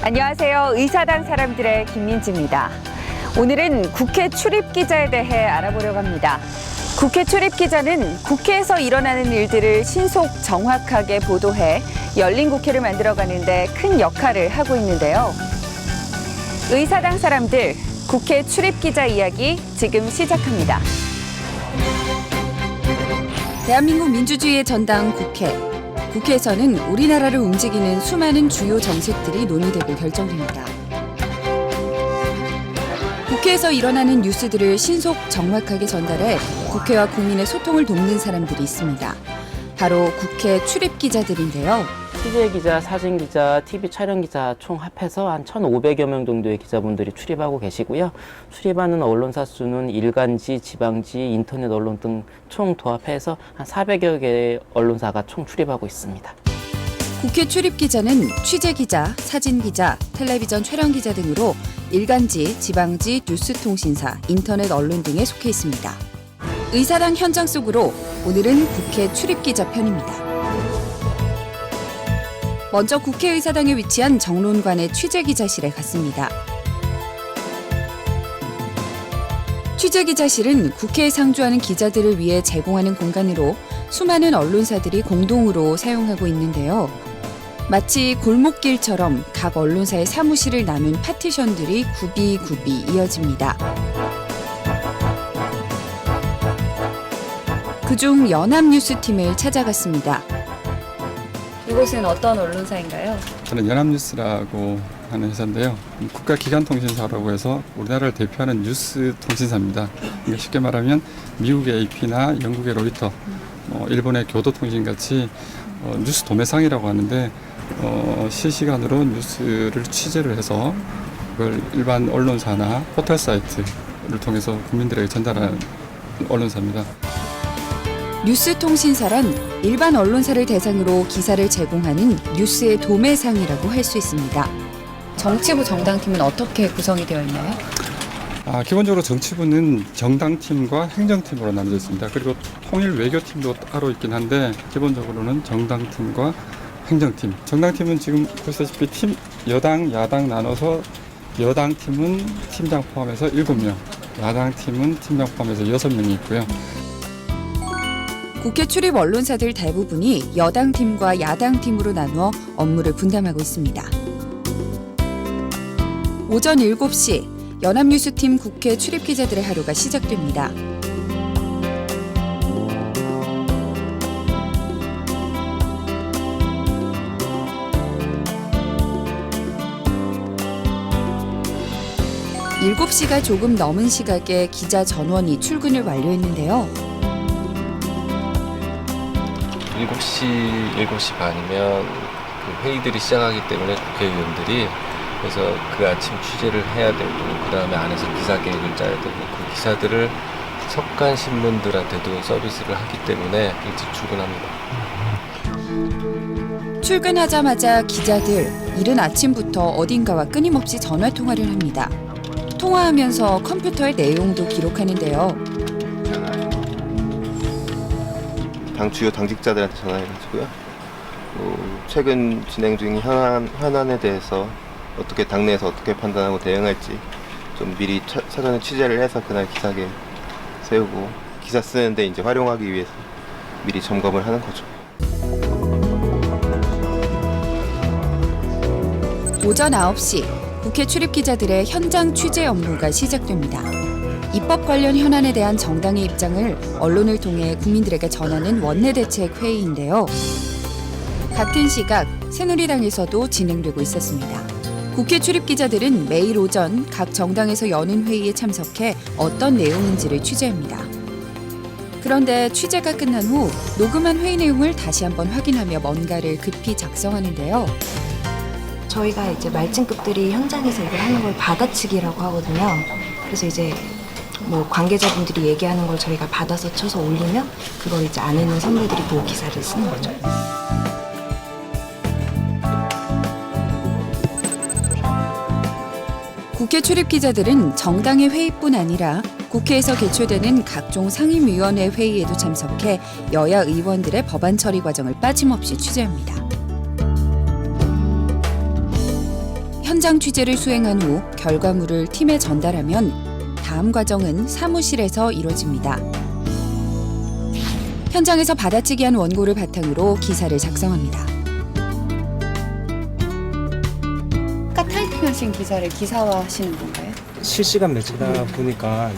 안녕하세요. 의사당 사람들의 김민지입니다. 오늘은 국회 출입 기자에 대해 알아보려고 합니다. 국회 출입 기자는 국회에서 일어나는 일들을 신속 정확하게 보도해 열린 국회를 만들어가는데 큰 역할을 하고 있는데요. 의사당 사람들 국회 출입 기자 이야기 지금 시작합니다. 대한민국 민주주의의 전당 국회. 국회에서는 우리나라를 움직이는 수많은 주요 정책들이 논의되고 결정됩니다. 국회에서 일어나는 뉴스들을 신속 정확하게 전달해 국회와 국민의 소통을 돕는 사람들이 있습니다. 바로 국회 출입 기자들인데요. 취재기자, 사진기자, TV 촬영기자 총 합해서 한 1,500여 명 정도의 기자분들이 출입하고 계시고요. 출입하는 언론사 수는 일간지, 지방지, 인터넷 언론 등 총 도합해서 한 400여 개의 언론사가 총 출입하고 있습니다. 국회 출입 기자는 취재기자, 사진기자, 텔레비전 촬영기자 등으로 일간지, 지방지, 뉴스통신사, 인터넷 언론 등에 속해 있습니다. 의사당 현장 속으로 오늘은 국회 출입 기자 편입니다. 먼저 국회의사당에 위치한 정론관의 취재기자실에 갔습니다. 취재기자실은 국회에 상주하는 기자들을 위해 제공하는 공간으로 수많은 언론사들이 공동으로 사용하고 있는데요. 마치 골목길처럼 각 언론사의 사무실을 나눈 파티션들이 굽이 이어집니다. 그중 연합뉴스팀을 찾아갔습니다. 이곳은 어떤 언론사인가요? 저는 연합뉴스라고 하는 회사인데요. 국가기관통신사라고 해서 우리나라를 대표하는 뉴스 통신사입니다. 그러니까 쉽게 말하면 미국의 AP나 영국의 로이터, 일본의 교도통신같이 뉴스 도매상이라고 하는데 실시간으로 뉴스를 취재를 해서 그걸 일반 언론사나 포털 사이트를 통해서 국민들에게 전달하는 언론사입니다. 뉴스통신사란 일반 언론사를 대상으로 기사를 제공하는 뉴스의 도매상이라고 할 수 있습니다. 정치부 정당팀은 어떻게 구성이 되어 있나요? 기본적으로 정치부는 정당팀과 행정팀으로 나눠져 있습니다. 그리고 통일외교팀도 따로 있긴 한데 기본적으로는 정당팀과 행정팀. 정당팀은 지금 보시다시피 여당, 야당 나눠서 여당팀은 팀장 포함해서 7명, 야당팀은 팀장 포함해서 6명이 있고요. 국회 출입 언론사들 대부분이 여당팀과 야당팀으로 나누어 업무를 분담하고 있습니다. 오전 7시 연합뉴스팀 국회 출입 기자들의 하루가 시작됩니다. 일곱 시가 조금 넘은 시각에 기자 전원이 출근을 완료했는데요. 7시 반이면 그 회의들이 시작하기 때문에 국회의원들이 그래서 그 아침 취재를 해야 되고 그 다음에 안에서 기사 계획을 짜야 되고 그 기사들을 석간 신문들한테도 서비스를 하기 때문에 일찍 출근합니다. 출근하자마자 기자들 이른 아침부터 어딘가와 끊임없이 전화 통화를 합니다. 통화하면서 컴퓨터의 내용도 기록하는데요. 당 주요 당직자들한테 전화해가지고요. 최근 진행 중인 현안에 대해서 어떻게 당내에서 어떻게 판단하고 대응할지 좀 미리 사전에 취재를 해서 그날 기사에 세우고 기사 쓰는데 이제 활용하기 위해서 미리 점검을 하는 거죠. 오전 9시 국회 출입 기자들의 현장 취재 업무가 시작됩니다. 입법 관련 현안에 대한 정당의 입장을 언론을 통해 국민들에게 전하는 원내대책 회의인데요. 같은 시각 새누리당에서도 진행되고 있었습니다. 국회 출입 기자들은 매일 오전 각 정당에서 여는 회의에 참석해 어떤 내용인지를 취재합니다. 그런데 취재가 끝난 후 녹음한 회의 내용을 다시 한번 확인하며 뭔가를 급히 작성하는데요. 저희가 이제 말진급들이 현장에서 이걸 하는 걸 받아치기라고 하거든요. 그래서 이제 관계자분들이 얘기하는 걸 저희가 받아서 쳐서 올리면 그걸 이제 안에 있는 선배들이 보고 기사를 쓰는 거죠. 국회 출입 기자들은 정당의 회의뿐 아니라 국회에서 개최되는 각종 상임위원회 회의에도 참석해 여야 의원들의 법안 처리 과정을 빠짐없이 취재합니다. 현장 취재를 수행한 후 결과물을 팀에 전달하면 다음 과정은 사무실에서 이뤄집니다. 현장에서 받아치기한 원고를 바탕으로 기사를 작성합니다. 아까 타이핑하신 기사를 기사화하시는 건가요? 실시간 매체다 보니까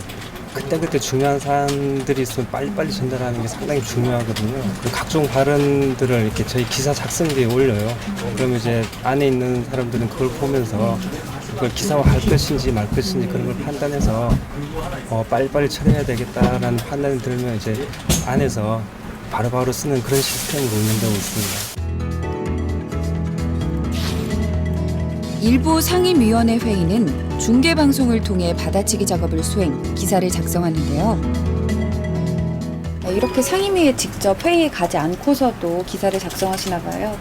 그때그때 중요한 사안들이 있으면 빨리빨리 전달하는 게 상당히 중요하거든요. 그리고 각종 발언들을 이렇게 저희 기사 작성기에 올려요. 그러면 이제 안에 있는 사람들은 그걸 보면서 그걸 기사화할 것인지 말 것인지 그런 걸 판단해서 빨리빨리 처리해야 되겠다라는 판단이 들면 이제 안에서 바로바로 쓰는 그런 시스템으로 운영되고 있습니다. 일부 상임위원회 회의는 중계방송을 통해 받아치기 작업을 수행, 기사를 작성하는데요. 이렇게 상임위에 직접 회의에 가지 않고서도 기사를 작성하시나 봐요.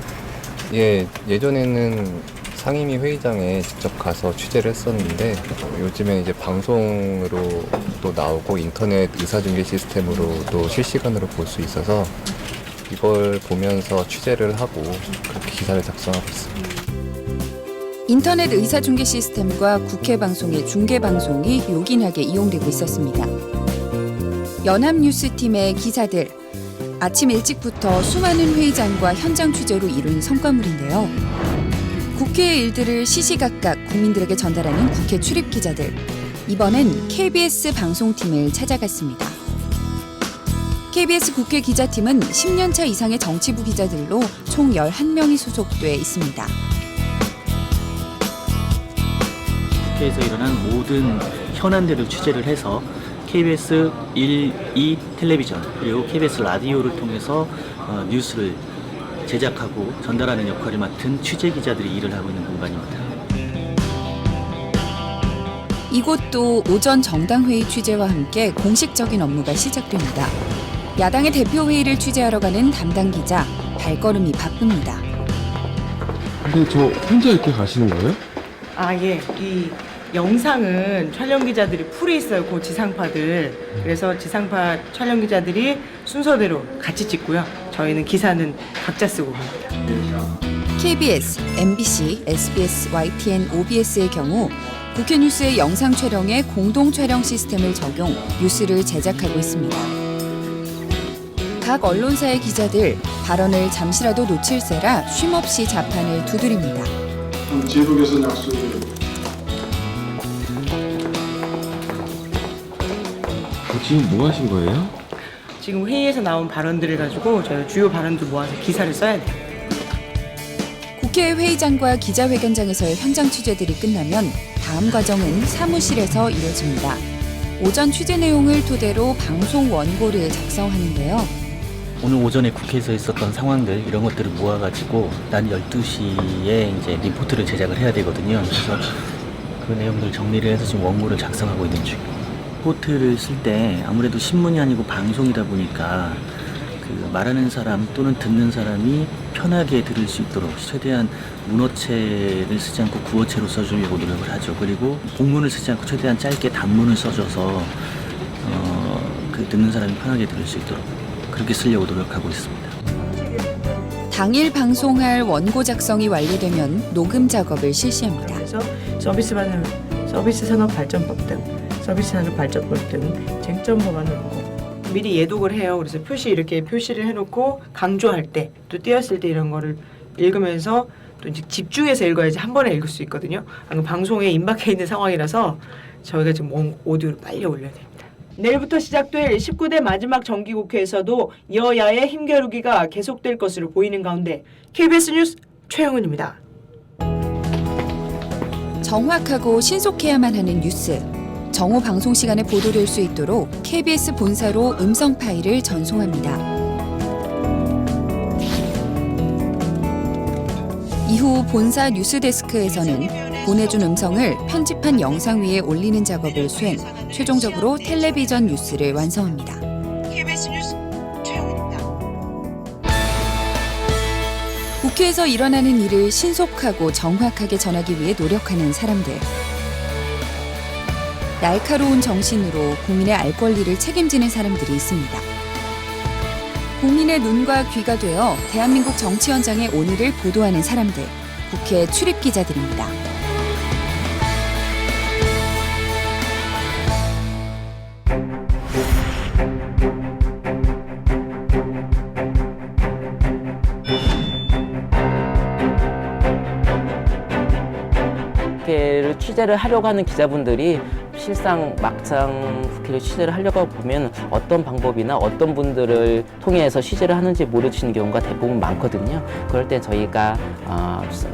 예, 예전에는 상임위 회의장에 직접 가서 취재를 했었는데 요즘에 이제 방송으로 또 나오고 인터넷 의사중계 시스템으로도 실시간으로 볼 수 있어서 이걸 보면서 취재를 하고 그렇게 기사를 작성하고 있습니다. 인터넷 의사중계 시스템과 국회 방송의 중계방송이 요긴하게 이용되고 있었습니다. 연합뉴스팀의 기사들, 아침 일찍부터 수많은 회의장과 현장 취재로 이룬 성과물인데요. 국회의 일들을 시시각각 국민들에게 전달하는 국회 출입 기자들. 이번엔 KBS 방송팀을 찾아갔습니다. KBS 국회 기자팀은 10년차 이상의 정치부 기자들로 총 11명이 소속돼 있습니다. 국회에서 일어난 모든 현안들을 취재를 해서 KBS 1, 2 텔레비전 그리고 KBS 라디오를 통해서 뉴스를 제작하고 전달하는 역할을 맡은 취재 기자들이 일을 하고 있는 공간입니다. 이곳도 오전 정당회의 취재와 함께 공식적인 업무가 시작됩니다. 야당의 대표회의를 취재하러 가는 담당 기자, 발걸음이 바쁩니다. 근데 저 혼자 이렇게 가시는 거예요? 예. 이 영상은 촬영 기자들이 풀이 있어요. 그 지상파들. 그래서 지상파 촬영 기자들이 순서대로 같이 찍고요. 저희는 기사는 각자 쓰고 갑니다. KBS, MBC, SBS, YTN, OBS의 경우 국회 뉴스의 영상 촬영에 공동 촬영 시스템을 적용, 뉴스를 제작하고 있습니다. 각 언론사의 기자들, 발언을 잠시라도 놓칠세라 쉼없이 자판을 두드립니다. 제독에서 약속을 지금 뭐 하신 거예요? 지금 회의에서 나온 발언들을 가지고 저희 주요 발언들 모아서 기사를 써야 돼요. 국회 회의장과 기자회견장에서의 현장 취재들이 끝나면 다음 과정은 사무실에서 이뤄집니다. 오전 취재 내용을 토대로 방송 원고를 작성하는데요. 오늘 오전에 국회에서 있었던 상황들 이런 것들을 모아가지고 난 12시에 이제 리포트를 제작을 해야 되거든요. 그래서 그 내용들 정리를 해서 지금 원고를 작성하고 있는 중이에요. 리포트를 쓸 때 아무래도 신문이 아니고 방송이다 보니까 그 말하는 사람 또는 듣는 사람이 편하게 들을 수 있도록 최대한 문어체를 쓰지 않고 구어체로 써주려고 노력을 하죠. 그리고 본문을 쓰지 않고 최대한 짧게 단문을 써줘서 그 듣는 사람이 편하게 들을 수 있도록 그렇게 쓰려고 노력하고 있습니다. 당일 방송할 원고 작성이 완료되면 녹음 작업을 실시합니다. 그래서 서비스 산업 발전법 등 서비스 산업 발전법 등 쟁점 법안을 놓고 미리 예독을 해요. 그래서 이렇게 표시를 해놓고 강조할 때 또 띄었을 때 이런 거를 읽으면서 또 이제 집중해서 읽어야지 한 번에 읽을 수 있거든요. 방송에 임박해 있는 상황이라서 저희가 지금 오디오를 빨리 올려야 됩니다. 내일부터 시작될 19대 마지막 정기국회에서도 여야의 힘겨루기가 계속될 것으로 보이는 가운데 KBS 뉴스 최영은입니다. 정확하고 신속해야만 하는 뉴스. 정오 방송 시간에 보도될 수 있도록 KBS 본사로 음성 파일을 전송합니다. 이후 본사 뉴스데스크에서는 보내준 음성을 편집한 영상 위에 올리는 작업을 수행, 최종적으로 텔레비전 뉴스를 완성합니다. KBS 뉴스 최영은입니다. 국회에서 일어나는 일을 신속하고 정확하게 전하기 위해 노력하는 사람들. 날카로운 정신으로 국민의 알 권리를 책임지는 사람들이 있습니다. 국민의 눈과 귀가 되어 대한민국 정치 현장의 오늘을 보도하는 사람들, 국회 출입 기자들입니다. 취재를 하려고 하는 기자분들이 실상 막상 국회를 취재를 하려고 보면 어떤 방법이나 어떤 분들을 통해서 취재를 하는지 모르시는 경우가 대부분 많거든요. 그럴 때 저희가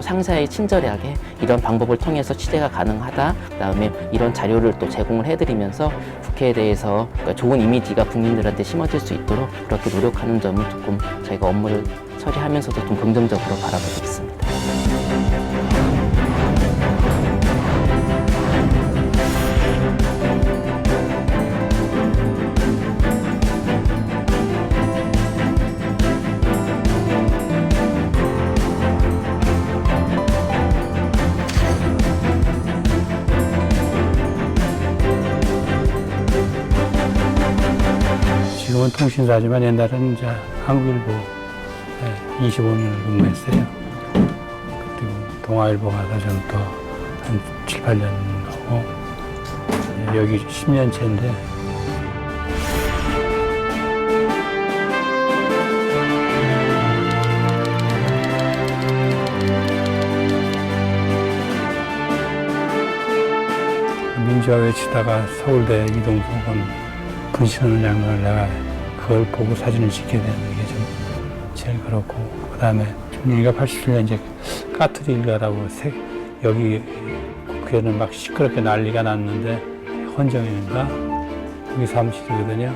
상세히 친절하게 이런 방법을 통해서 취재가 가능하다, 그다음에 이런 자료를 또 제공을 해드리면서 국회에 대해서 그러니까 좋은 이미지가 국민들한테 심어질 수 있도록 그렇게 노력하는 점을 조금 저희가 업무를 처리하면서도 좀 긍정적으로 바라보고 있습니다. 지금은 통신사지만 옛날에는 이제 한국일보 25년을 근무했어요. 그리고 동아일보 가서 좀 또 한 7, 8년 하고 여기 10년 차인데 민주화 외치다가 서울대 이동석은 분신을 양말 내가 그걸 보고 사진을 찍게 되는 게 좀 제일 그렇고, 그 다음에 중년이가 87년 이제 까투리 일가라고 여기 국회는 막 시끄럽게 난리가 났는데 헌정인가 거기 사무실이거든요.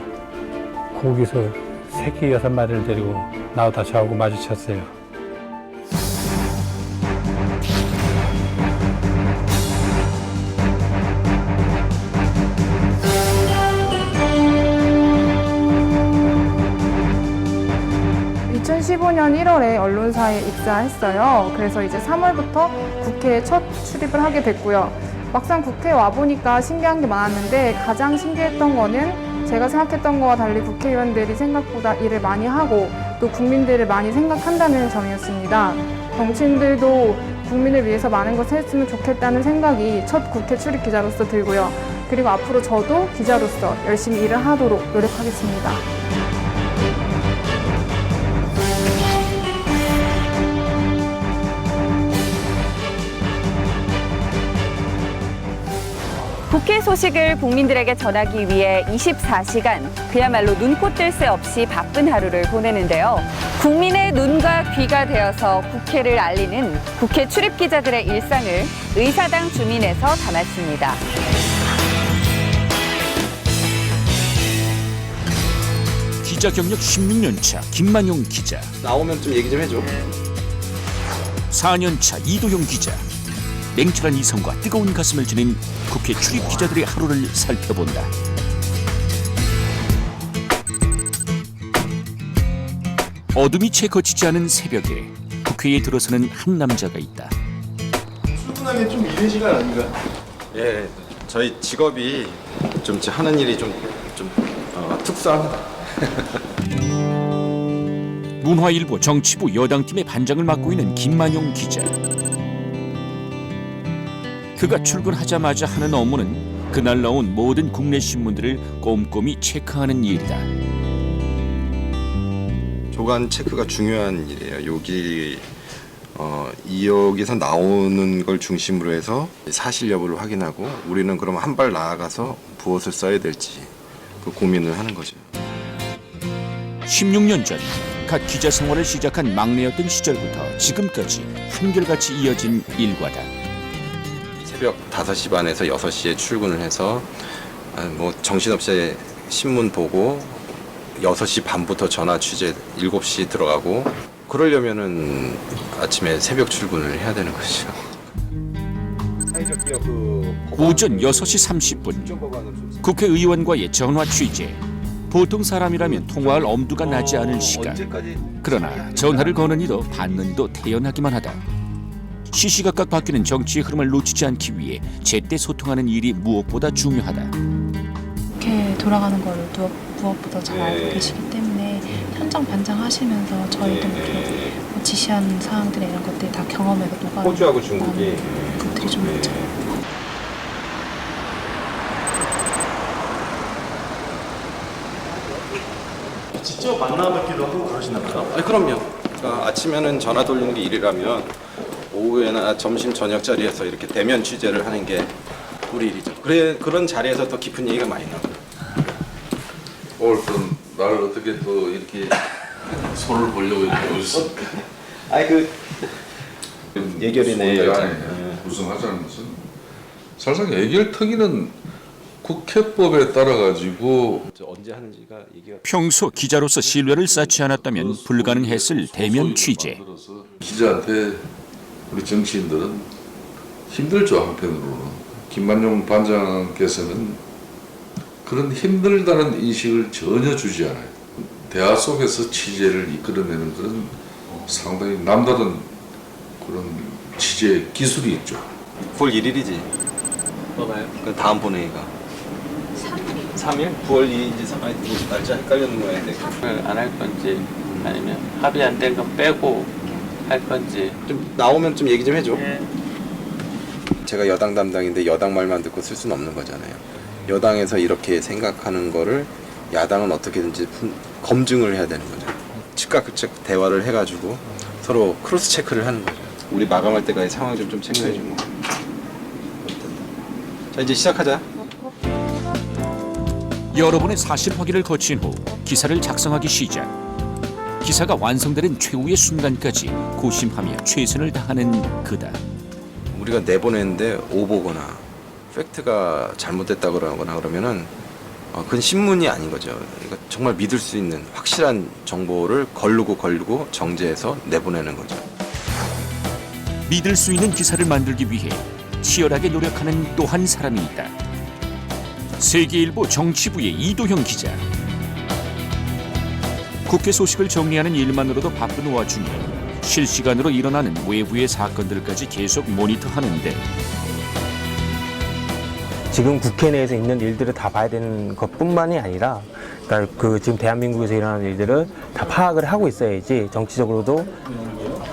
거기서 새끼 6마리를 데리고 나오다 저하고 마주쳤어요. (2015년 1월에) 언론사에 입사했어요. 그래서 이제 3월부터 국회에 첫 출입을 하게 됐고요. 막상 국회에 와보니까 신기한 게 많았는데 가장 신기했던 거는 제가 생각했던 거와 달리 국회의원들이 생각보다 일을 많이 하고 또 국민들을 많이 생각한다는 점이었습니다. 정치인들도 국민을 위해서 많은 것을 했으면 좋겠다는 생각이 첫 국회 출입 기자로서 들고요. 그리고 앞으로 저도 기자로서 열심히 일을 하도록 노력하겠습니다. 국회 소식을 국민들에게 전하기 위해 24시간 그야말로 눈코 뜰 새 없이 바쁜 하루를 보내는데요. 국민의 눈과 귀가 되어서 국회를 알리는 국회 출입 기자들의 일상을 의사당 주민에서 담았습니다. 기자 경력 16년 차 김만용 기자. 나오면 좀 얘기 좀 해줘. 4년 차 이도영 기자. 냉철한 이성과 뜨거운 가슴을 지닌 국회 출입 기자들의 하루를 살펴본다. 어둠이 채 거치지 않은 새벽에 국회에 들어서는 한 남자가 있다. 출근하기 좀 이른 시간 아닌가? 예, 저희 직업이 좀 하는 일이 좀 특수합니다. 문화일보 정치부 여당팀의 반장을 맡고 있는 김만용 기자. 그가 출근하자마자 하는 업무는 그날 나온 모든 국내 신문들을 꼼꼼히 체크하는 일이다. 조간 체크가 중요한 일이에요. 여기서 나오는 걸 중심으로 해서 사실 여부를 확인하고 우리는 그럼 한 발 나아가서 무엇을 써야 될지 그 고민을 하는 거죠. 16년 전 갓 기자 생활을 시작한 막내였던 시절부터 지금까지 한결같이 이어진 일과다. 새벽 5시 반에서 6시에 출근을 해서 정신없이 신문 보고 6시 반부터 전화 취재 7시 들어가고 그러려면은 아침에 새벽 출근을 해야 되는 거죠. 오전 6시 30분 국회의원과의 전화 취재. 보통 사람이라면 통화할 엄두가 나지 않을 시간. 그러나 전화를 거는 이도 받는 이도 태연하기만 하다. 시시각각 바뀌는 정치의 흐름을 놓치지 않기 위해 제때 소통하는 일이 무엇보다 중요하다. 이렇게 돌아가는 걸 무엇보다 잘 알고 계시기 때문에 현장 반장하시면서 저희도 지시하는 사항들 이런 것들이 다 경험에서 녹아있는 호주하고 중국이 것들이 좀 있죠. 직접 만나 뵙기도 하고 그러시나 봐요? 그럼요. 그러니까 아침에는 전화 돌리는 게 일이라면 오후에나 점심 저녁 자리에서 이렇게 대면 취재를 하는 게 우리 일이죠. 그런 자리에서 더 깊은 얘기가 많이 나와요. 오늘 또 나를 어떻게 또 이렇게 손을 보려고 이렇게 오셨어? 아니 예결이네. 구성하자는 것은 사실상 예결 특위는 국회법에 따라 가지고 언제 하는지가 얘기가. 평소 기자로서 신뢰를 쌓지 않았다면 불가능했을 대면 취재. 기자한테 우리 정치인들은 힘들죠. 한편으로는 김만용 반장께서는 그런 힘들다는 인식을 전혀 주지 않아요. 대화 속에서 취재를 이끌어내는 그런 상당히 남다른 그런 취재 기술이 있죠. 9월 1일이지. 봐봐요. 그 다음 본회의가 3일? 9월 2일인지 3일 날짜 헷갈리는 모양인데. 안 할 건지 아니면 합의 안 된 건 빼고 할 건지 좀 나오면 좀 얘기 좀 해줘. 제가 여당 담당인데 여당 말만 듣고 쓸 수는 없는 거잖아요. 여당에서 이렇게 생각하는 거를 야당은 어떻게든지 검증을 해야 되는 거죠. 즉각 대화를 해가지고 서로 크로스 체크를 하는 거죠. 우리 마감할 때까지 상황 좀 체크해주고. 자, 이제 시작하자. 여러 번의 사실 확인을 거친 후 기사를 작성하기 시작. 기사가 완성되는 최후의 순간까지 고심하며 최선을 다하는 그다. 우리가 내보냈는데 오보거나 팩트가 잘못됐다 그러면은 그건 신문이 아닌 거죠. 그러니까 정말 믿을 수 있는 확실한 정보를 걸르고 정제해서 내보내는 거죠. 믿을 수 있는 기사를 만들기 위해 치열하게 노력하는 또 한 사람이 있다. 세계일보 정치부의 이도형 기자. 국회 소식을 정리하는 일만으로도 바쁜 와중에 실시간으로 일어나는 외부의 사건들까지 계속 모니터하는데 지금 국회 내에서 있는 일들을 다 봐야 되는 것뿐만이 아니라 그러니까 그 지금 대한민국에서 일어나는 일들을 다 파악을 하고 있어야지 정치적으로도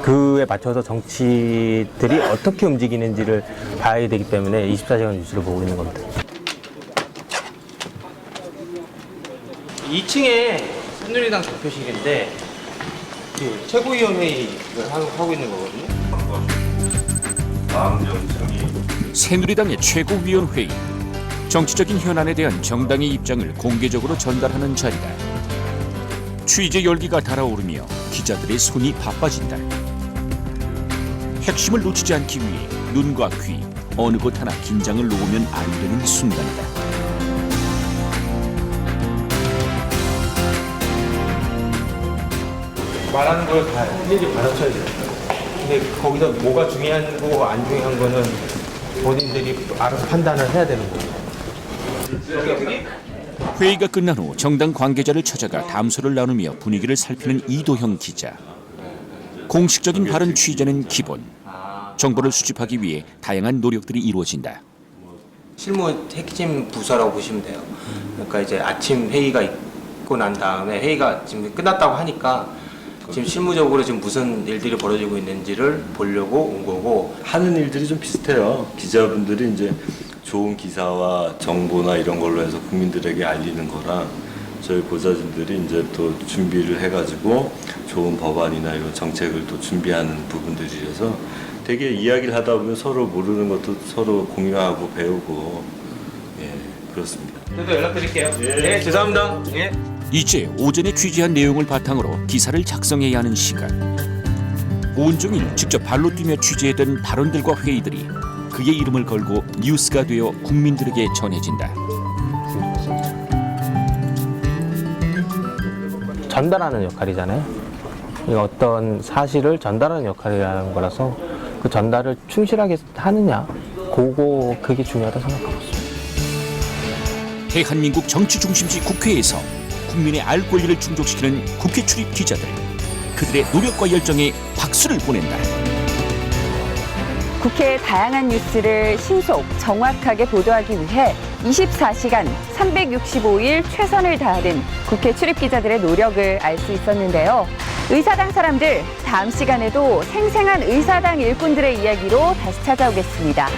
그에 맞춰서 정치들이 어떻게 움직이는지를 봐야 되기 때문에 24시간 뉴스를 보고 있는 겁니다. 2층에 새누리당 대표실인데 그 최고위원회의를 하고 있는 거거든요. 새누리당의 최고위원회의. 정치적인 현안에 대한 정당의 입장을 공개적으로 전달하는 자리다. 취재 열기가 달아오르며 기자들의 손이 바빠진다. 핵심을 놓치지 않기 위해 눈과 귀, 어느 곳 하나 긴장을 놓으면 안 되는 순간이다. 말하는 걸 다 일일이 받아쳐야 돼요. 근데 거기서 뭐가 중요하고 안 중요한 거는 본인들이 알아서 판단을 해야 되는 거예요. 회의가 끝난 후 정당 관계자를 찾아가 담소를 나누며 분위기를 살피는 이도형 기자. 공식적인 발언 취재는 기본. 정보를 수집하기 위해 다양한 노력들이 이루어진다. 실무 핵심 부서라고 보시면 돼요. 그러니까 이제 아침 회의가 있고 난 다음에 회의가 지금 끝났다고 하니까 지금 실무적으로 지금 무슨 일들이 벌어지고 있는지를 보려고 온 거고. 하는 일들이 좀 비슷해요. 기자분들이 이제 좋은 기사와 정보나 이런 걸로 해서 국민들에게 알리는 거랑 저희 보좌진들이 이제 또 준비를 해가지고 좋은 법안이나 이런 정책을 또 준비하는 부분들이라서 되게 이야기를 하다 보면 서로 모르는 것도 서로 공유하고 배우고 그렇습니다. 저도 연락드릴게요. 네, 죄송합니다. 예. 이제 오전에 취재한 내용을 바탕으로 기사를 작성해야 하는 시간. 온종일 직접 발로 뛰며 취재했던 발언들과 회의들이 그의 이름을 걸고 뉴스가 되어 국민들에게 전해진다. 전달하는 역할이잖아요. 어떤 사실을 전달하는 역할이라는 거라서 그 전달을 충실하게 하느냐, 그게 중요하다고 생각하고 있습니다. 대한민국 정치 중심지 국회에서 국민의 알 권리를 충족시키는 국회 출입 기자들. 그들의 노력과 열정에 박수를 보낸다. 국회의 다양한 뉴스를 신속, 정확하게 보도하기 위해 24시간 365일 최선을 다하는 국회 출입 기자들의 노력을 알 수 있었는데요. 의사당 사람들, 다음 시간에도 생생한 의사당 일꾼들의 이야기로 다시 찾아오겠습니다.